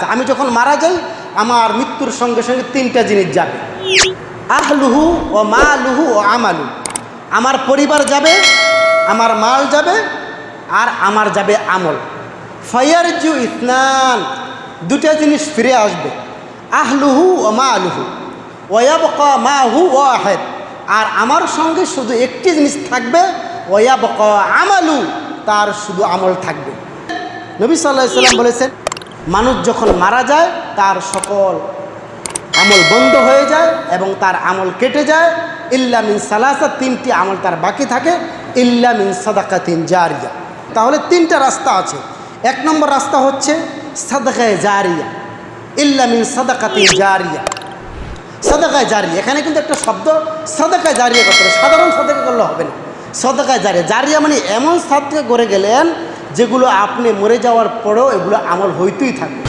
আমি যখন মারা যাই আমার মৃত্যুর সঙ্গে সঙ্গে তিনটা জিনিস যাবে, আহলুহু ও মালুহু ও আমালু। আমার পরিবার যাবে, আমার মাল যাবে, আর আমার যাবে আমল। ফায়ারজু ইসনান, দুটা জিনিস ফিরে আসবে, আহলুহু ও মালুহু, ওয়াবকা মাহু ওয়াহিদ, আর আমার সঙ্গে শুধু একটি জিনিস থাকবে, ওয়াবকা আমালু, তার শুধু আমল থাকবে। নবী সাল্লাল্লাহু আলাইহি ওয়াসাল্লাম বলেছেন, মানুষ যখন মারা যায় তার সকল আমল বন্ধ হয়ে যায় এবং তার আমল কেটে যায়। ইল্লা মিন সালাসা, তিনটি আমল তার বাকি থাকে। ইল্লা মিন সাদাকাতিন জারিয়া। তাহলে তিনটা রাস্তা আছে। এক নম্বর রাস্তা হচ্ছে সাদাকায়ে জারিয়া, ইল্লা মিন সাদাকাতিন জারিয়া। সাদাকায়ে জারিয়া, এখানে কিন্তু একটা শব্দ সাদাকায়ে জারিয়া করতে হবে, সাধারণ সাদাকা করলে হবে না। সাদাকায়ে জারিয়া, জারিয়া মানে এমন সাদকা করে গেলেন যেগুলো আপনি মরে যাওয়ার পরেও এগুলো আমল হইতেই থাকবে।